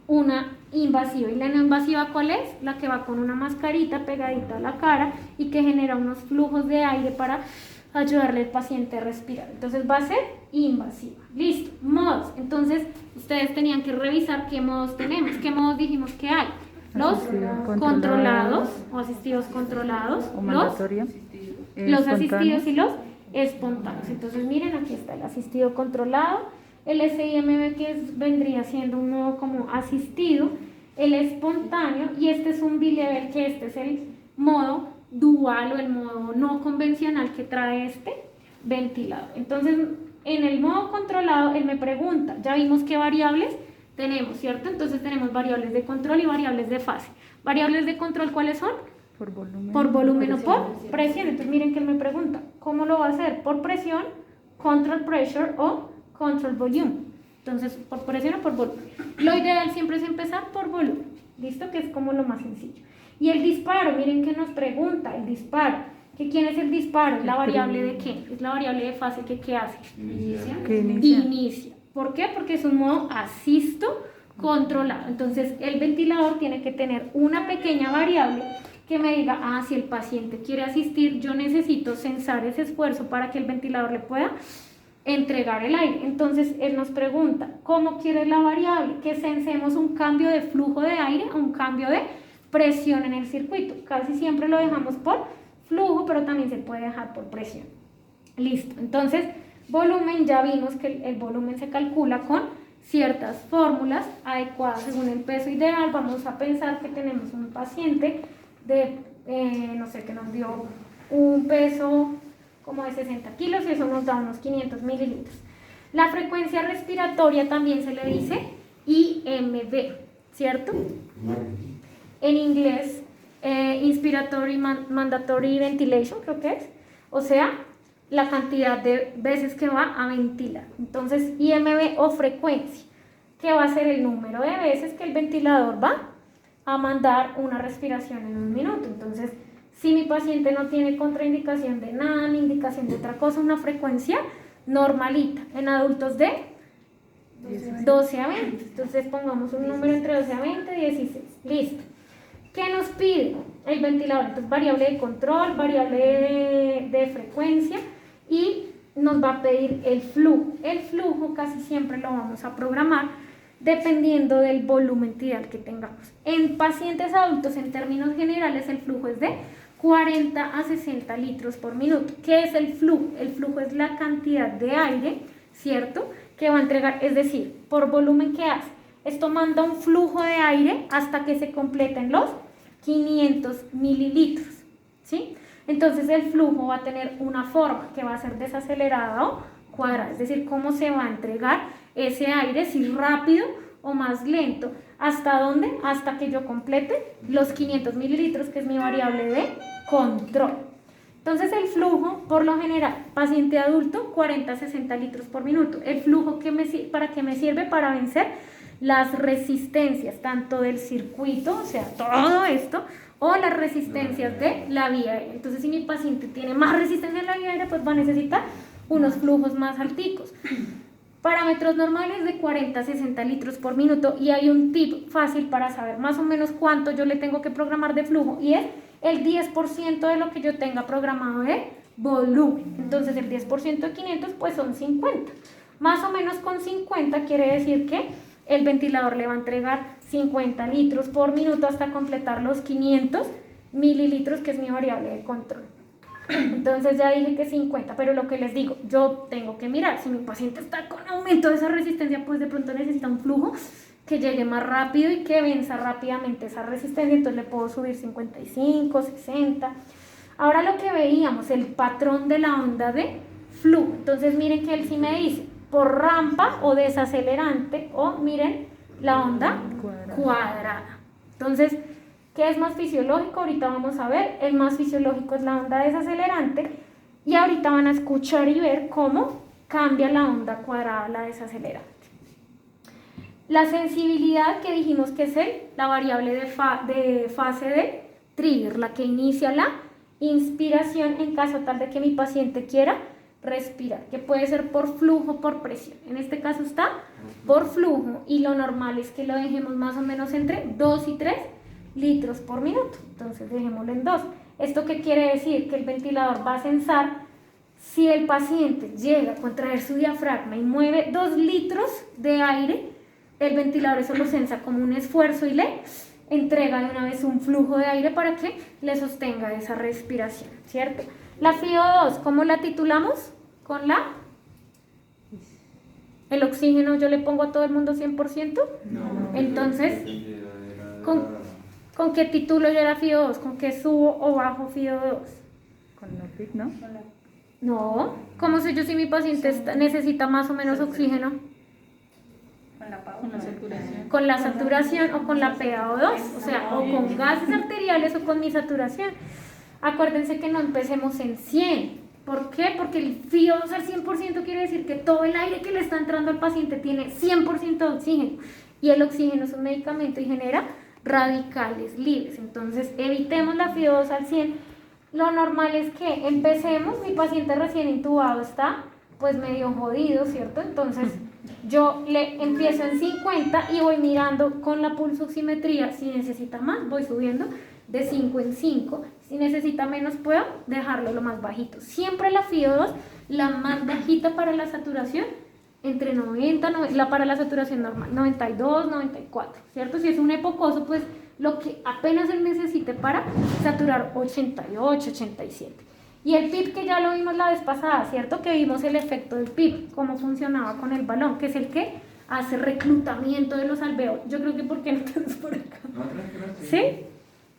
una invasiva. ¿Y la no invasiva cuál es? La que va con una mascarita pegadita a la cara y que genera unos flujos de aire para ayudarle al paciente a respirar. Entonces va a ser invasiva. Listo. Modos. Entonces ustedes tenían que revisar qué modos tenemos. ¿Qué modos dijimos que hay? Los controlados o asistidos controlados, o mandatorio, los asistidos y los espontáneos. Entonces miren, aquí está el asistido controlado, el SIMB vendría siendo un modo como asistido, el espontáneo, y este es un bilevel, que este es el modo dual o el modo no convencional que trae este ventilador. Entonces en el modo controlado él me pregunta, ya vimos qué variables tenemos, ¿cierto? Entonces tenemos variables de control y variables de fase. Variables de control, ¿cuáles son? Por volumen o por presión. Entonces miren que él me pregunta, ¿cómo lo va a hacer? ¿Por presión, control pressure o control volume? Entonces, ¿por presión o por volumen? Lo ideal siempre es empezar por volumen, ¿listo? Que es como lo más sencillo. Y el disparo, miren que nos pregunta, el disparo. ¿Quién es el disparo? ¿La variable de qué? Es la variable de fase que ¿qué hace? Inicia. ¿Por qué? Porque es un modo asisto controlado. Entonces, el ventilador tiene que tener una pequeña variable que me diga, si el paciente quiere asistir, yo necesito censar ese esfuerzo para que el ventilador le pueda entregar el aire. Entonces, él nos pregunta, ¿cómo quiere la variable? Que censemos un cambio de flujo de aire o un cambio de presión en el circuito. Casi siempre lo dejamos por flujo, pero también se puede dejar por presión. Listo. Entonces, volumen, ya vimos que el volumen se calcula con ciertas fórmulas adecuadas según el peso ideal. Vamos a pensar que tenemos un paciente de, no sé, que nos dio un peso como de 60 kilos y eso nos da unos 500 mililitros. La frecuencia respiratoria también se le dice IMV, ¿cierto? En inglés, Inspiratory Mandatory Ventilation, creo que es. O sea, la cantidad de veces que va a ventilar. Entonces, IMV o frecuencia, que va a ser el número de veces que el ventilador va a mandar una respiración en un minuto. Entonces, si mi paciente no tiene contraindicación de nada, ni indicación de otra cosa, una frecuencia normalita. En adultos de 12 a 20. Entonces, pongamos un número entre 12 a 20, 16. Listo. ¿Qué nos pide el ventilador? Entonces, variable de control, variable de frecuencia, y nos va a pedir el flujo. El flujo casi siempre lo vamos a programar dependiendo del volumen tidal que tengamos. En pacientes adultos, en términos generales, el flujo es de 40 a 60 litros por minuto. ¿Qué es el flujo? El flujo es la cantidad de aire, ¿cierto?, que va a entregar, es decir, por volumen que hace. Esto manda un flujo de aire hasta que se completen los 500 mililitros, ¿sí? Entonces el flujo va a tener una forma que va a ser desacelerada o cuadrada, es decir, cómo se va a entregar ese aire, si rápido o más lento. ¿Hasta dónde? Hasta que yo complete los 500 mililitros, que es mi variable de control. Entonces el flujo, por lo general, paciente adulto, 40 a 60 litros por minuto. El flujo, ¿para qué me sirve? Para vencer las resistencias, tanto del circuito, o sea, todo esto, o las resistencias de la vía aérea. Entonces, si mi paciente tiene más resistencia en la vía aérea, pues va a necesitar unos flujos más alticos. Parámetros normales de 40 a 60 litros por minuto, y hay un tip fácil para saber más o menos cuánto yo le tengo que programar de flujo, y es el 10% de lo que yo tenga programado de volumen. Entonces, el 10% de 500, pues son 50. Más o menos con 50 quiere decir que el ventilador le va a entregar 50 litros por minuto hasta completar los 500 mililitros, que es mi variable de control. Entonces ya dije que 50, pero lo que les digo, yo tengo que mirar, si mi paciente está con aumento de esa resistencia, pues de pronto necesita un flujo que llegue más rápido y que venza rápidamente esa resistencia, entonces le puedo subir 55, 60. Ahora lo que veíamos, el patrón de la onda de flujo. Entonces miren que él sí me dice, por rampa o desacelerante, o miren, la onda cuadrada. Entonces, ¿qué es más fisiológico? Ahorita vamos a ver. El más fisiológico es la onda desacelerante, y ahorita van a escuchar y ver cómo cambia la onda cuadrada a la desacelerante. La sensibilidad, que dijimos que es la variable de fase de trigger, la que inicia la inspiración en caso tal de que mi paciente quiera respirar, que puede ser por flujo o por presión. En este caso está por flujo y lo normal es que lo dejemos más o menos entre 2 y 3 litros por minuto. Entonces dejémoslo en 2. ¿Esto qué quiere decir? Que el ventilador va a censar si el paciente llega a contraer su diafragma y mueve 2 litros de aire, el ventilador eso lo sensa como un esfuerzo y le entrega de una vez un flujo de aire para que le sostenga esa respiración, ¿cierto? La FiO2, ¿cómo la titulamos? Con la... ¿El oxígeno yo le pongo a todo el mundo 100%? No. Entonces, ¿con qué título yo la FiO2? ¿Con qué subo o bajo FiO2? Con la PIP, ¿no? No. ¿Cómo sé yo si mi paciente necesita más o menos oxígeno? Con la saturación. Con la saturación o con la PaO2, o sea, o con gases arteriales o con mi saturación. Acuérdense que no empecemos en 100. ¿Por qué? Porque el FiO2 al 100% quiere decir que todo el aire que le está entrando al paciente tiene 100% de oxígeno. Y el oxígeno es un medicamento y genera radicales libres. Entonces, evitemos la FiO2 al 100. Lo normal es que empecemos, mi paciente recién intubado está pues medio jodido, ¿cierto? Entonces yo le empiezo en 50 y voy mirando con la pulsoximetría, si necesita más voy subiendo de 5 en 5, si necesita menos puedo dejarlo lo más bajito. Siempre la FiO2, la más bajita para la saturación, entre 90, para la saturación normal, 92, 94, ¿cierto? Si es un epocoso, pues lo que apenas él necesite para saturar 88, 87. Y el PIP que ya lo vimos la vez pasada, ¿cierto? Que vimos el efecto del PIP, cómo funcionaba con el balón, que es el que hace reclutamiento de los alveolos. Yo creo que ¿por qué no estás por acá? ¿Sí?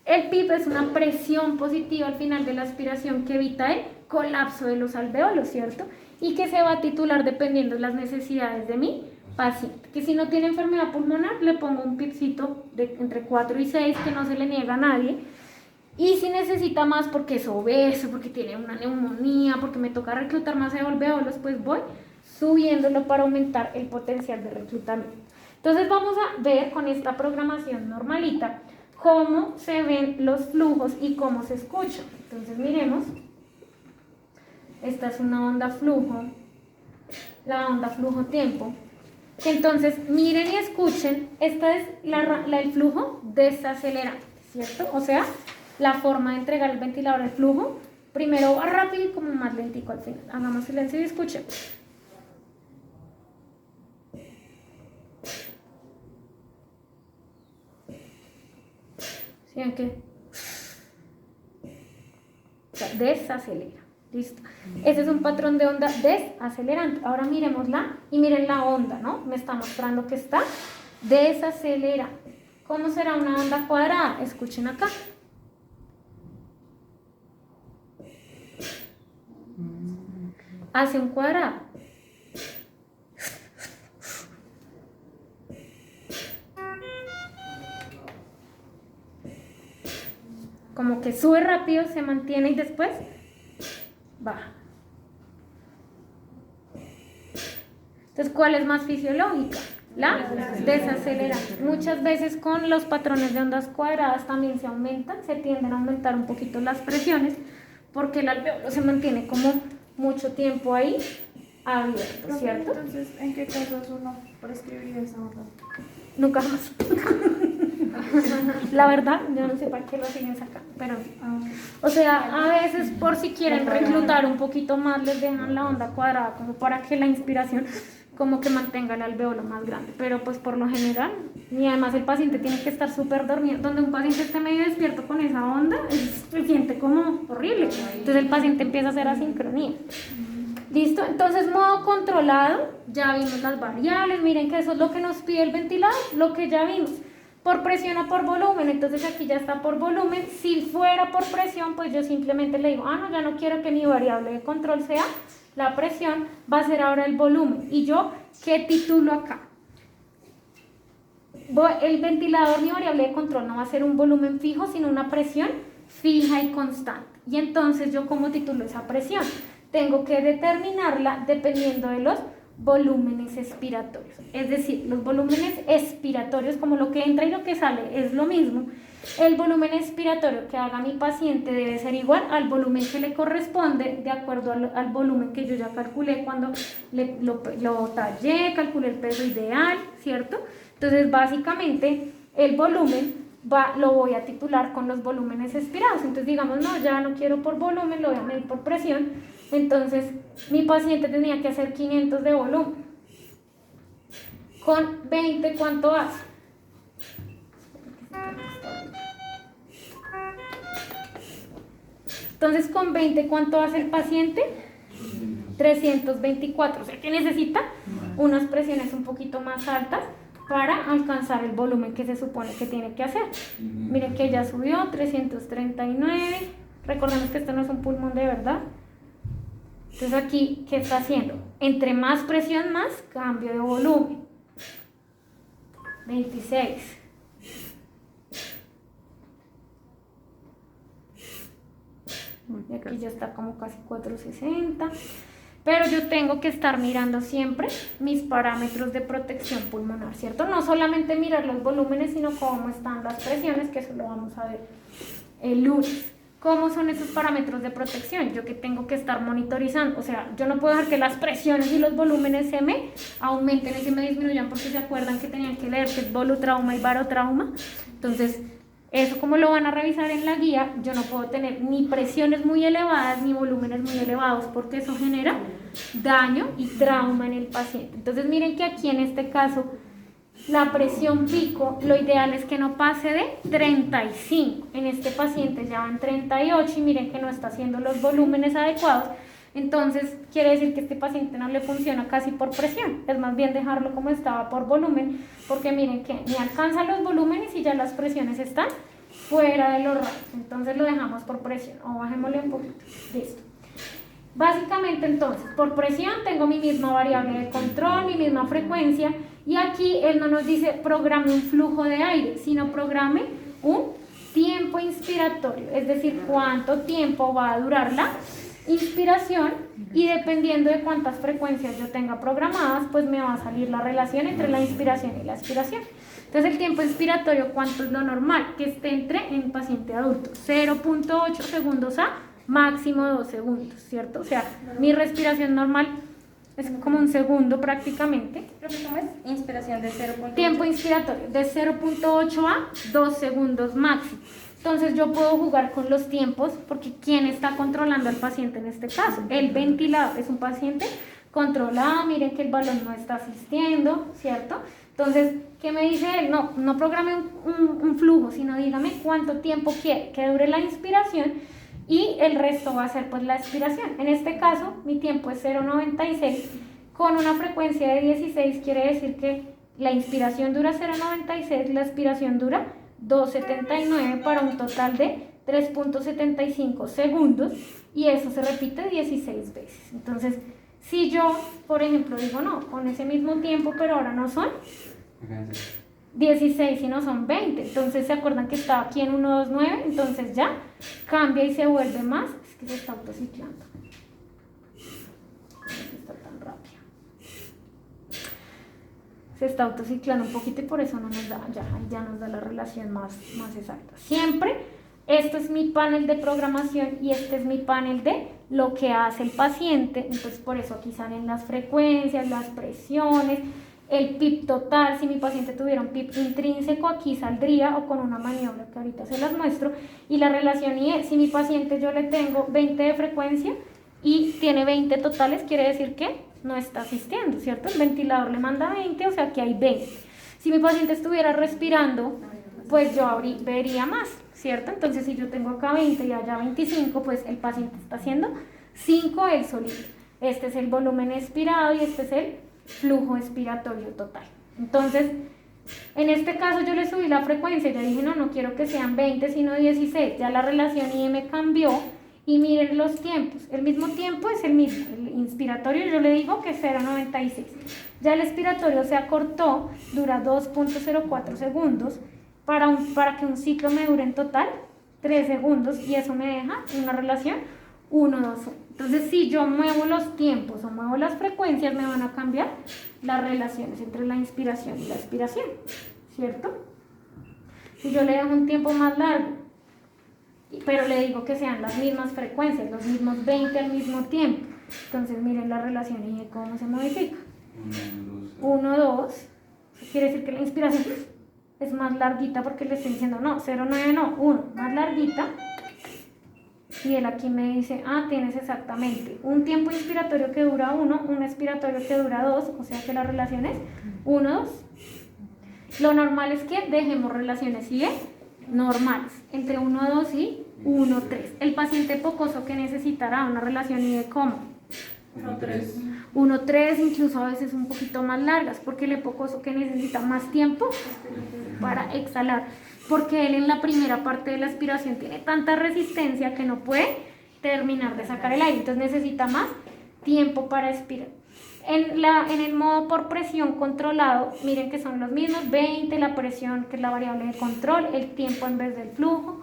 El PIP es una presión positiva al final de la aspiración que evita el colapso de los alveolos, ¿cierto? Y que se va a titular dependiendo de las necesidades de mi paciente. Que si no tiene enfermedad pulmonar, le pongo un PIPcito de entre 4 y 6 que no se le niega a nadie. Y si necesita más porque es obeso, porque tiene una neumonía, porque me toca reclutar más alveolos, pues voy subiéndolo para aumentar el potencial de reclutamiento. Entonces vamos a ver con esta programación normalita cómo se ven los flujos y cómo se escuchan. Entonces miremos, esta es una onda flujo, la onda flujo tiempo. Entonces miren y escuchen, esta es el flujo desacelerante, ¿cierto? O sea, la forma de entregar el ventilador al flujo, primero va rápido y como más lentico al final. Hagamos silencio y escuchen. ¿Sí? ¿Qué? O sea, desacelera. Listo. Ese es un patrón de onda desacelerante. Ahora miremosla y miren la onda, ¿no? Me está mostrando que está desacelerando. ¿Cómo será una onda cuadrada? Escuchen acá. Hace un cuadrado. Como que sube rápido, se mantiene y después baja. Entonces, ¿cuál es más fisiológica? La desacelerante. Muchas veces con los patrones de ondas cuadradas también se aumentan, se tienden a aumentar un poquito las presiones porque el alveolo se mantiene como mucho tiempo ahí abierto, ¿cierto? Entonces, ¿en qué casos uno prescribiría esa onda? Nunca más. La verdad, yo no sé para qué lo siguen sacando, pero o sea, a veces por si quieren reclutar un poquito más les dejan la onda cuadrada como para que la inspiración como que mantenga el alveolo más grande, pero pues por lo general, y además el paciente tiene que estar súper dormido, donde un paciente esté medio despierto con esa onda, se siente como horrible, entonces el paciente empieza a hacer asincronía. ¿Listo? Entonces modo controlado, ya vimos las variables, miren que eso es lo que nos pide el ventilador, lo que ya vimos. Por presión o por volumen, entonces aquí ya está por volumen. Si fuera por presión, pues yo simplemente le digo, no, ya no quiero que mi variable de control sea la presión, va a ser ahora el volumen. ¿Y yo qué titulo acá? El ventilador, mi variable de control, no va a ser un volumen fijo, sino una presión fija y constante. Y entonces yo, ¿cómo titulo esa presión? Tengo que determinarla dependiendo de los volúmenes expiratorios. Es decir, los volúmenes expiratorios, como lo que entra y lo que sale es lo mismo, el volumen expiratorio que haga mi paciente debe ser igual al volumen que le corresponde de acuerdo al volumen que yo ya calculé cuando lo tallé, calculé el peso ideal, ¿cierto? Entonces, básicamente, el volumen lo voy a titular con los volúmenes expirados. Entonces, digamos, no, ya no quiero por volumen, lo voy a medir por presión. Entonces, mi paciente tenía que hacer 500 de volumen. Con 20, ¿cuánto hace? Entonces, con 20, ¿cuánto hace el paciente? 324. O sea, que necesita unas presiones un poquito más altas para alcanzar el volumen que se supone que tiene que hacer. Miren que ya subió 339. Recordemos que esto no es un pulmón de verdad. Entonces aquí, ¿qué está haciendo? Entre más presión, más cambio de volumen. 26. Y aquí ya está como casi 460. Pero yo tengo que estar mirando siempre mis parámetros de protección pulmonar, ¿cierto? No solamente mirar los volúmenes, sino cómo están las presiones, que eso lo vamos a ver el lunes. ¿Cómo son esos parámetros de protección? Yo que tengo que estar monitorizando, o sea, yo no puedo dejar que las presiones y los volúmenes se me aumenten y se me disminuyan porque se acuerdan que tenían que leer que es volutrauma y barotrauma. Entonces, eso como lo van a revisar en la guía, yo no puedo tener ni presiones muy elevadas ni volúmenes muy elevados porque eso genera daño y trauma en el paciente. Entonces miren que aquí en este caso la presión pico, lo ideal es que no pase de 35. En este paciente ya van 38 y miren que no está haciendo los volúmenes adecuados. Entonces quiere decir que este paciente no le funciona casi por presión, es más bien dejarlo como estaba por volumen, porque miren que ni alcanza los volúmenes y ya las presiones están fuera de los rangos. Entonces lo dejamos por presión, o bajémosle un poquito. Listo. Básicamente entonces, por presión tengo mi misma variable de control, mi misma frecuencia, y aquí él no nos dice programe un flujo de aire, sino programe un tiempo inspiratorio, es decir, cuánto tiempo va a durar la inspiración, y dependiendo de cuántas frecuencias yo tenga programadas, pues me va a salir la relación entre la inspiración y la expiración. Entonces el tiempo inspiratorio, ¿cuánto es lo normal? Que esté en paciente adulto, 0.8 segundos a máximo 2 segundos, ¿cierto? O sea, mi respiración normal es como un segundo prácticamente. ¿Cómo es? Inspiración de 0.8. Tiempo inspiratorio de 0.8 a 2 segundos máximo. Entonces yo puedo jugar con los tiempos porque ¿quién está controlando al paciente en este caso? El ventilador. Es un paciente controlado, miren que el balón no está asistiendo, ¿cierto? Entonces, ¿qué me dice él? No programe un flujo, sino dígame cuánto tiempo quiere que dure la inspiración y el resto va a ser pues la expiración. En este caso, mi tiempo es 0.96 con una frecuencia de 16, quiere decir que la inspiración dura 0.96, la expiración dura 2.79 para un total de 3.75 segundos y eso se repite 16 veces. Entonces, si yo, por ejemplo, digo no, con ese mismo tiempo, pero ahora no son 16 sino son 20, entonces se acuerdan que estaba aquí en 129, entonces ya cambia y se vuelve más, es que se está autociclando, está tan rápido, se está autociclando un poquito y por eso no nos da, ya nos da la relación más exacta. Siempre esto es mi panel de programación y este es mi panel de lo que hace el paciente, entonces por eso aquí salen las frecuencias, las presiones, el PIP total. Si mi paciente tuviera un PIP intrínseco, aquí saldría, o con una maniobra que ahorita se las muestro, y la relación IE, si mi paciente yo le tengo 20 de frecuencia y tiene 20 totales, quiere decir que no está asistiendo, ¿cierto? El ventilador le manda 20, o sea que hay 20. Si mi paciente estuviera respirando, pues yo vería más, ¿cierto? Entonces si yo tengo acá 20 y allá 25, pues el paciente está haciendo 5 él solito. Este es el volumen expirado y este es el flujo expiratorio total. Entonces, en este caso yo le subí la frecuencia, ya dije no quiero que sean 20 sino 16, ya la relación IM cambió y miren los tiempos, el mismo tiempo es el mismo, el inspiratorio yo le digo que es 0.96, ya el expiratorio se acortó, dura 2.04 segundos, para que un ciclo me dure en total 3 segundos y eso me deja una relación 1, 2, 1. Entonces, si yo muevo los tiempos o muevo las frecuencias, me van a cambiar las relaciones entre la inspiración y la expiración, ¿cierto? Si yo le dejo un tiempo más largo, pero le digo que sean las mismas frecuencias, los mismos 20 al mismo tiempo, entonces miren la relación y cómo se modifica. 1, 2, quiere decir que la inspiración es más larguita porque le estoy diciendo no, 0, 9, no, 1, más larguita. Y él aquí me dice, tienes exactamente un tiempo inspiratorio que dura 1, un expiratorio que dura 2, o sea que la relación es 1, 2. Lo normal es que dejemos relaciones ¿sí? Normales, entre 1, 2 y 1, 3. El paciente pocoso que necesitará una relación ¿y de cómo? 1, 3. 1, 3, incluso a veces un poquito más largas, porque el pocoso que necesita más tiempo para exhalar, porque él en la primera parte de la aspiración tiene tanta resistencia que no puede terminar de sacar el aire, entonces necesita más tiempo para expirar. En el modo por presión controlado, miren que son los mismos, 20, la presión que es la variable de control, el tiempo en vez del flujo,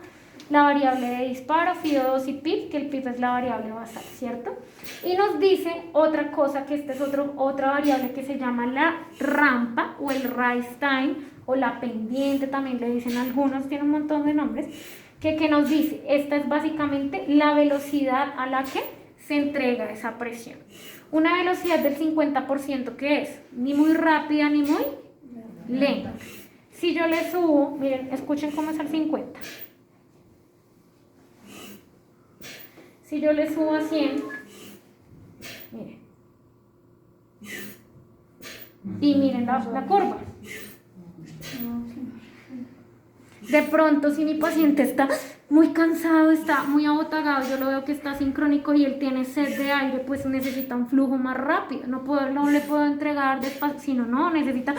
la variable de disparo, FIO2 y PIP, que el PIP es la variable basal, ¿cierto? Y nos dice otra cosa, que esta es otra variable que se llama la rampa o el rise time o la pendiente, también le dicen algunos, tiene un montón de nombres, que nos dice, esta es básicamente la velocidad a la que se entrega esa presión. Una velocidad del 50% que es ni muy rápida ni muy lenta. Si yo le subo, miren, escuchen cómo es el 50. Si yo le subo a 100, miren, y miren la curva. De pronto, si mi paciente está muy cansado, está muy abotagado, yo lo veo que está sincrónico y él tiene sed de aire, pues necesita un flujo más rápido. No le puedo entregar despacio, sino no, necesita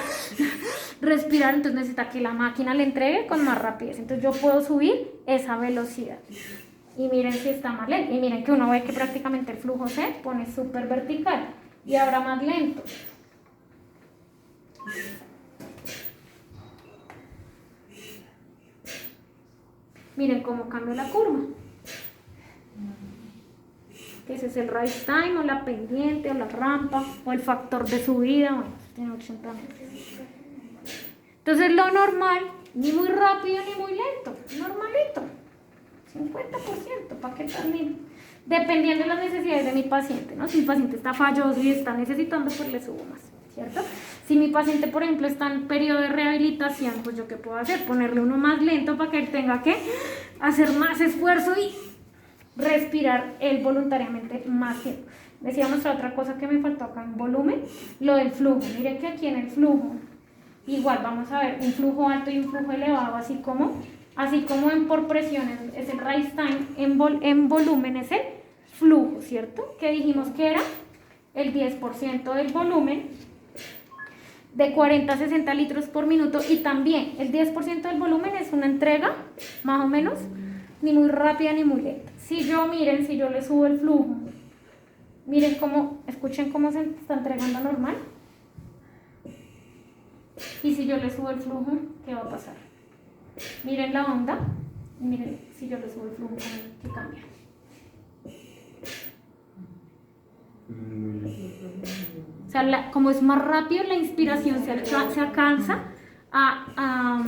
respirar, entonces necesita que la máquina le entregue con más rapidez. Entonces yo puedo subir esa velocidad. Y miren si está más lento. Y miren que uno ve que prácticamente el flujo se pone súper vertical. Y ahora más lento. Miren cómo cambia la curva. Ese es el rise time o la pendiente o la rampa o el factor de subida. Bueno, tiene 80 metros. Entonces lo normal, ni muy rápido ni muy lento, normalito. 50%, ¿para qué también? Dependiendo de las necesidades de mi paciente, ¿no? Si mi paciente está falloso y está necesitando, pues le subo más, ¿cierto? Si mi paciente, por ejemplo, está en periodo de rehabilitación, pues yo qué puedo hacer, ponerle uno más lento para que él tenga que hacer más esfuerzo y respirar él voluntariamente más tiempo. Decíamos la otra cosa que me faltó acá en volumen, lo del flujo. Miren que aquí en el flujo, igual vamos a ver un flujo alto y un flujo elevado, así como en por presión es el rise time, en volumen es el flujo, ¿cierto? Que dijimos que era el 10% del volumen, de 40 a 60 litros por minuto, y también el 10% del volumen es una entrega, más o menos, ni muy rápida ni muy lenta. Si yo le subo el flujo, miren cómo, escuchen cómo se está entregando normal. Y si yo le subo el flujo, ¿qué va a pasar? Miren la onda, y miren si yo le subo el flujo, ¿qué cambia? O sea, como es más rápido, la inspiración se alcanza a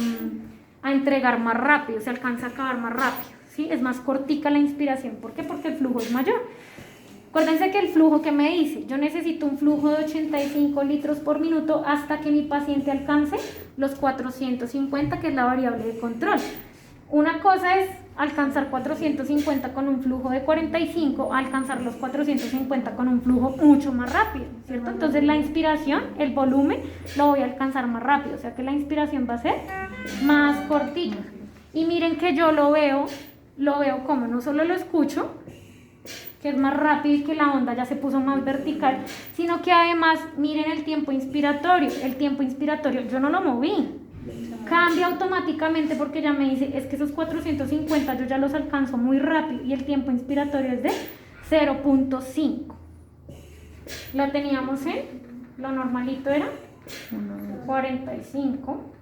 entregar más rápido, se alcanza a acabar más rápido, ¿sí? Es más cortica la inspiración. ¿Por qué? Porque el flujo es mayor. Acuérdense que el flujo que me dice, yo necesito un flujo de 85 litros por minuto hasta que mi paciente alcance los 450, que es la variable de control. Una cosa es alcanzar 450 con un flujo de 45, alcanzar los 450 con un flujo mucho más rápido, ¿cierto? Entonces la inspiración, el volumen, lo voy a alcanzar más rápido, o sea que la inspiración va a ser más cortita. Y miren que yo lo veo como no solo lo escucho, que es más rápido y que la onda ya se puso más vertical, sino que además miren el tiempo inspiratorio. El tiempo inspiratorio yo no lo moví, cambia automáticamente porque ya me dice, es que esos 450 yo ya los alcanzo muy rápido, y el tiempo inspiratorio es de 0.5. La teníamos en, lo normalito era 45.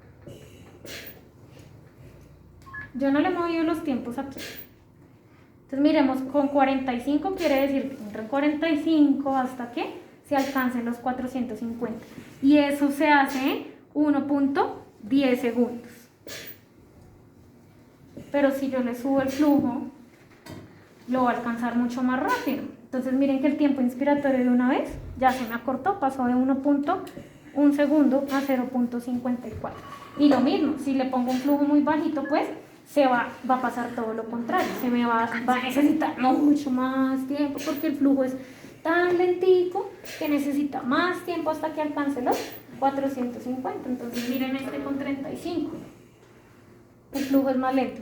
Yo no le he movido los tiempos aquí. Entonces miremos, con 45 quiere decir que entre 45 hasta que se alcancen los 450. Y eso se hace en 1.10 segundos. Pero si yo le subo el flujo, lo va a alcanzar mucho más rápido. Entonces miren que el tiempo inspiratorio de una vez ya se me acortó, pasó de 1.1 segundo a 0.54. Y lo mismo, si le pongo un flujo muy bajito, pues va a pasar todo lo contrario, se me va a necesitar mucho más tiempo porque el flujo es tan lentico que necesita más tiempo hasta que alcance los 450. Entonces miren este con 35, el flujo es más lento,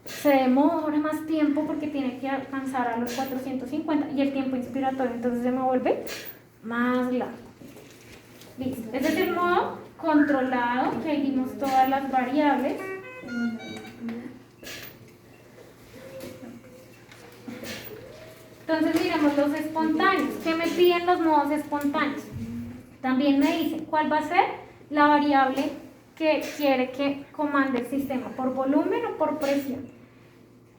se demora más tiempo porque tiene que alcanzar a los 450 y el tiempo inspiratorio entonces se me vuelve más largo. Listo, ese es el modo controlado, que ahí dimos todas las variables. Entonces miremos los espontáneos. ¿Qué me piden los modos espontáneos? También me dicen cuál va a ser la variable que quiere que comande el sistema, por volumen o por presión.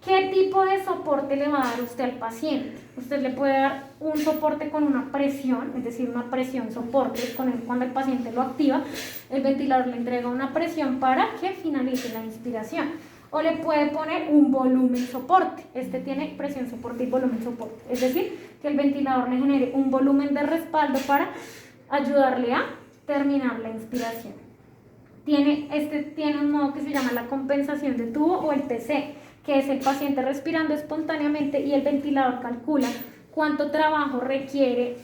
¿Qué tipo de soporte le va a dar usted al paciente? Usted le puede dar un soporte con una presión, es decir, una presión soporte, cuando el paciente lo activa, el ventilador le entrega una presión para que finalice la inspiración. O le puede poner un volumen soporte, este tiene presión soporte y volumen soporte, es decir, que el ventilador le genere un volumen de respaldo para ayudarle a terminar la inspiración. Tiene un modo que se llama la compensación de tubo o el TC, que es el paciente respirando espontáneamente y el ventilador calcula cuánto trabajo requiere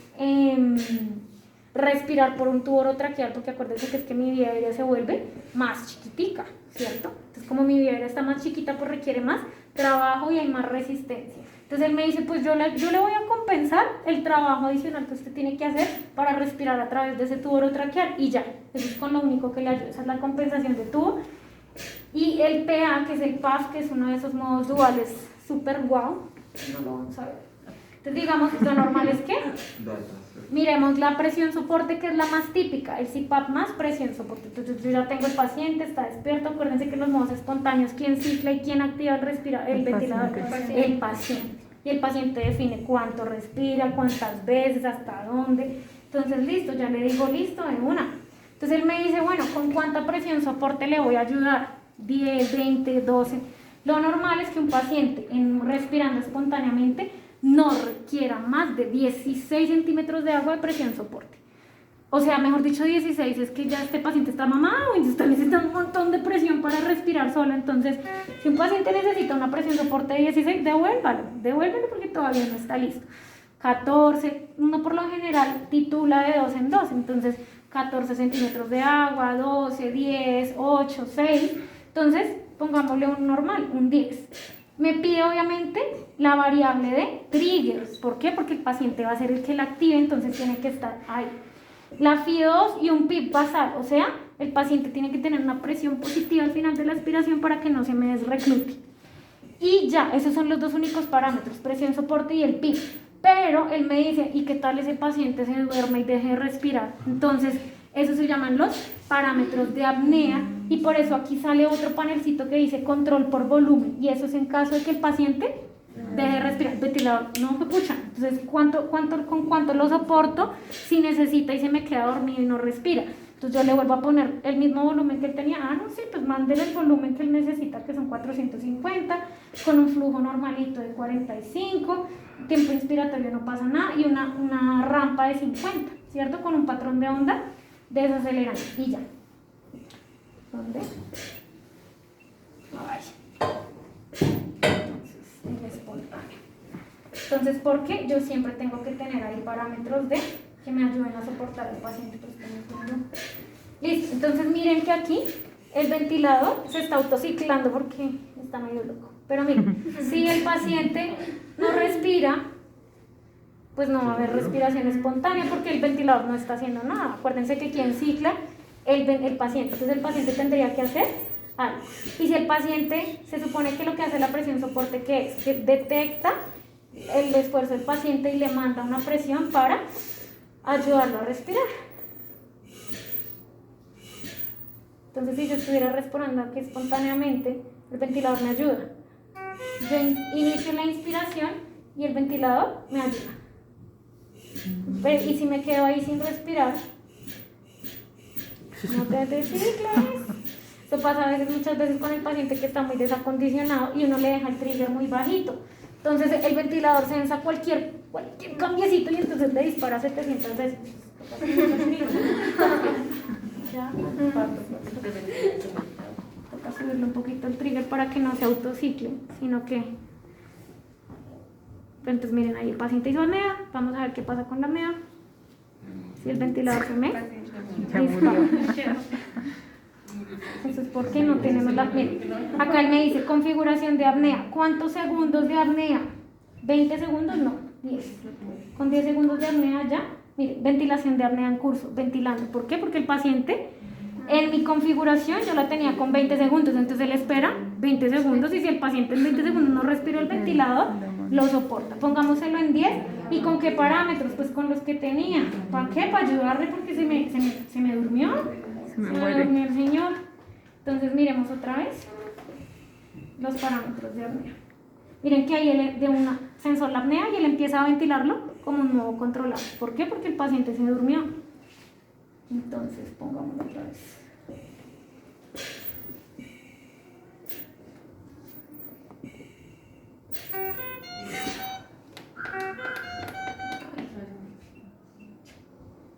respirar por un tubo orotraqueal, porque acuérdense que es que mi vía aérea se vuelve más chiquitica, ¿cierto? Entonces como mi vía aérea está más chiquita, pues requiere más trabajo y hay más resistencia. Entonces él me dice, pues yo le voy a compensar el trabajo adicional que usted tiene que hacer para respirar a través de ese tubo orotraqueal y ya, eso es con lo único que le ayuda, esa es la compensación de tubo. Y el PA, que es el PAF, que es uno de esos modos duales súper guau, no lo vamos a ver. Entonces digamos, lo normal es que miremos la presión soporte, que es la más típica, el CPAP más presión soporte. Entonces yo ya tengo el paciente, está despierto, acuérdense que los modos espontáneos, ¿quién cicla y quién activa el ventilador? El paciente. Y el paciente define cuánto respira, cuántas veces, hasta dónde. Entonces listo, ya le digo listo de una. Entonces él me dice, bueno, ¿con cuánta presión soporte le voy a ayudar? 10, 20, 12. Lo normal es que un paciente respirando espontáneamente no requiera más de 16 centímetros de agua de presión soporte. O sea, mejor dicho, 16 es que ya este paciente está mamado y está necesitando un montón de presión para respirar solo. Entonces, si un paciente necesita una presión soporte de 16, devuélvelo porque todavía no está listo. 14, uno por lo general titula de 2 en 2, entonces 14 centímetros de agua, 12, 10, 8, 6, entonces pongámosle un normal, un 10. Me pide obviamente la variable de trigger, ¿por qué? Porque el paciente va a ser el que la active, entonces tiene que estar ahí. La FI2 y un PIB basal, o sea, el paciente tiene que tener una presión positiva al final de la aspiración para que no se me desreclute. Y ya, esos son los dos únicos parámetros, presión soporte y el PIB. Pero él me dice, ¿y qué tal ese paciente se duerme y deje de respirar? Entonces, esos se llaman los parámetros de apnea y por eso aquí sale otro panelcito que dice control por volumen y eso es en caso de que el paciente deje de respirar. El ventilador no me pucha. Entonces, ¿con cuánto lo soporto si necesita y se me queda dormido y no respira? Entonces yo le vuelvo a poner el mismo volumen que él tenía. No, sí, pues mándele el volumen que él necesita, que son 450, con un flujo normalito de 45, tiempo inspiratorio no pasa nada, y una rampa de 50, ¿cierto? Con un patrón de onda desacelerante, y ya. ¿Dónde? Ay. Entonces, el espontáneo. Entonces, ¿por qué? Yo siempre tengo que tener ahí parámetros que me ayuden a soportar al paciente. Listo, entonces miren que aquí el ventilador se está autociclando porque está medio loco. Pero miren, si el paciente no respira, pues no va a haber respiración espontánea porque el ventilador no está haciendo nada. Acuérdense que quien cicla el paciente. Entonces el paciente tendría que hacer algo. Y si el paciente, se supone que lo que hace la presión soporte, que es que detecta el esfuerzo del paciente y le manda una presión para ayudarlo a respirar. Entonces si yo estuviera respirando aquí espontáneamente, el ventilador me ayuda. yo inicio la inspiración y el ventilador me ayuda. Y si me quedo ahí sin respirar, no te desigles. Esto pasa a veces, muchas veces con el paciente que está muy desacondicionado y uno le deja el trigger muy bajito. Entonces el ventilador sensa cualquier cambiecito y entonces le dispara 700 veces. Ya, toca subirle un poquito el trigger para que no se autocicle, sino que... Entonces miren, ahí el paciente hizo apnea, vamos a ver qué pasa con la apnea. Si el ventilador se me dispara. Eso es porque no tenemos la apnea. Acá él me dice configuración de apnea. ¿Cuántos segundos de apnea? 20 segundos, no, 10. Con 10 segundos de apnea ya. Mire, ventilación de apnea en curso, ventilando. ¿Por qué? Porque el paciente, en mi configuración yo la tenía con 20 segundos, entonces él espera 20 segundos y si el paciente en 20 segundos no respiró el ventilador, lo soporta. Pongámoselo en 10 y ¿con qué parámetros? Pues con los que tenía. ¿Para qué? Para ayudarle porque se me durmió. Se me durmió el señor. Entonces miremos otra vez los parámetros de apnea. Miren que ahí él de una sensor la apnea y él empieza a ventilarlo como un modo controlado. ¿Por qué? Porque el paciente se durmió. Entonces pongámoslo otra vez.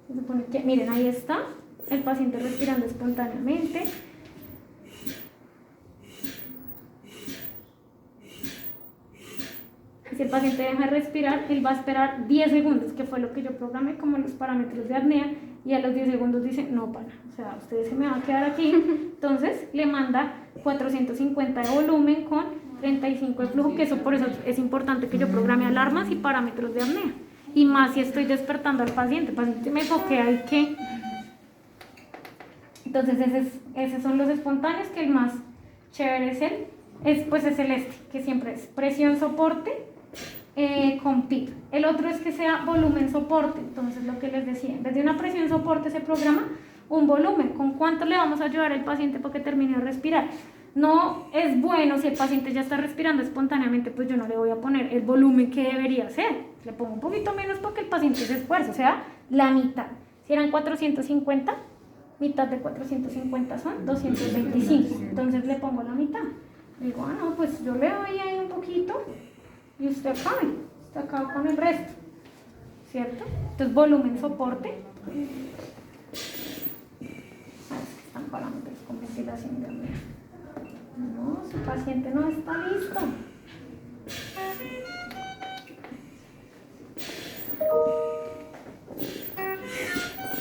Se supone que, miren, ahí está el paciente respirando espontáneamente. Si el paciente deja de respirar, él va a esperar 10 segundos, que fue lo que yo programé como los parámetros de apnea, y a los 10 segundos dice, no para, o sea, usted se me va a quedar aquí, entonces le manda 450 de volumen con 35 de flujo, que eso por eso es importante que yo programe alarmas y parámetros de apnea, y más si estoy despertando al paciente, el paciente me foquea y que... Entonces esos son los espontáneos, que el más chévere es el este, que siempre es presión soporte, con PIP. El otro es que sea volumen soporte. Entonces lo que les decía, en vez de una presión soporte se programa un volumen. ¿Con cuánto le vamos a ayudar al paciente para que termine de respirar? No es bueno si el paciente ya está respirando espontáneamente, pues yo no le voy a poner el volumen que debería ser. Le pongo un poquito menos para que el paciente se esfuerce, o sea, la mitad. Si eran 450, mitad de 450 son 225. Entonces le pongo la mitad. Digo, no, pues yo le doy ahí un poquito y usted acaba con el resto, ¿cierto? Entonces volumen soporte. Están parámetros con ventilación de apnea. No, su paciente no está listo.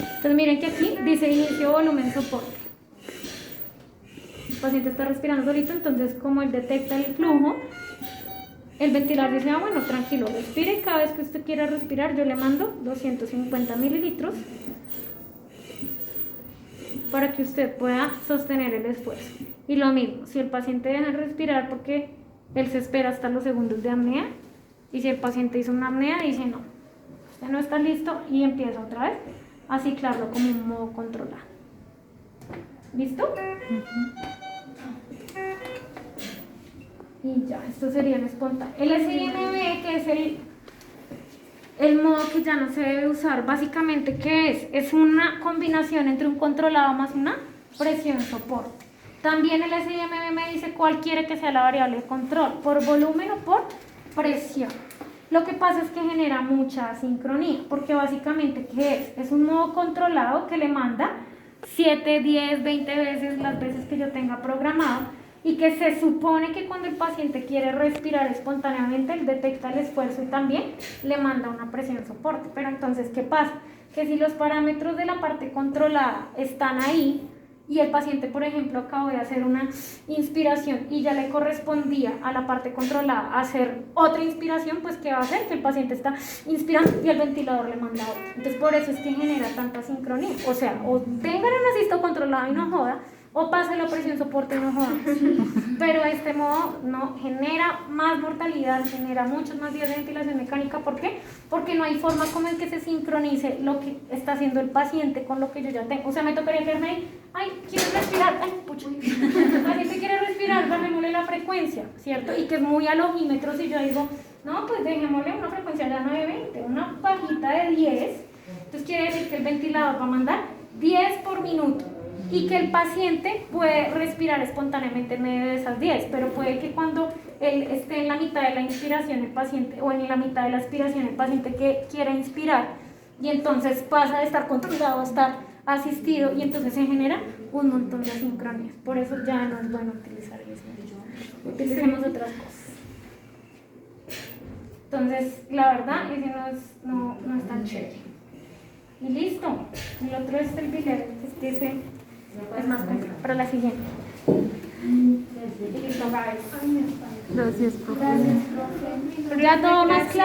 Entonces miren que aquí dice inicio volumen soporte. El paciente está respirando solito, entonces como él detecta el flujo, el ventilador dice, bueno, tranquilo, respire, cada vez que usted quiera respirar yo le mando 250 mililitros para que usted pueda sostener el esfuerzo. Y lo mismo, si el paciente deja de respirar porque él se espera hasta los segundos de apnea, y si el paciente hizo una apnea, dice no, usted no está listo y empieza otra vez a ciclarlo como un modo controlado. ¿Listo? Y ya, esto sería el espontáneo. El SIMB, que es el modo que ya no se debe usar, básicamente, ¿qué es? Es una combinación entre un controlado más una presión soporte. También el SIMB me dice cuál quiere que sea la variable de control, por volumen o por presión. Lo que pasa es que genera mucha sincronía, porque básicamente, ¿qué es? Es un modo controlado que le manda 7, 10, 20 veces las veces que yo tenga programado, y que se supone que cuando el paciente quiere respirar espontáneamente, él detecta el esfuerzo y también le manda una presión soporte. Pero entonces, ¿qué pasa? Que si los parámetros de la parte controlada están ahí y el paciente, por ejemplo, acabó de hacer una inspiración y ya le correspondía a la parte controlada hacer otra inspiración, pues ¿qué va a hacer? Que el paciente está inspirando y el ventilador le manda otra. Entonces, por eso es que genera tanta sincronía. O sea, o tengan un asisto controlado y no joda, o pase la presión soporte y no joda. Pero este modo no genera más mortalidad, genera muchos más días de ventilación mecánica. ¿Por qué? Porque no hay forma como en que se sincronice lo que está haciendo el paciente con lo que yo ya tengo. O sea, me tocaría quedarme ahí, ay, quiero respirar, ay, pucha, el paciente quiere respirar, bajémosle la frecuencia, ¿cierto? Y que es muy al ojímetro si yo digo, no, pues dejémosle una frecuencia ya 920, una bajita de 10, entonces quiere decir que el ventilador va a mandar 10 por minuto y que el paciente puede respirar espontáneamente en medio de esas 10, pero puede que cuando él esté en la mitad de la inspiración el paciente o en la mitad de la expiración el paciente que quiera inspirar y entonces pasa de estar controlado a estar asistido y entonces se genera un montón de asincronías. Por eso ya no es bueno utilizar eso. Utilicemos otras cosas. Entonces, la verdad, ese no es tan chévere. Y listo. El otro es el billet. Ese es más complejo. Para la siguiente. Y listo, guys. Gracias, profe. Gracias, profe. Pero ya todo más claro.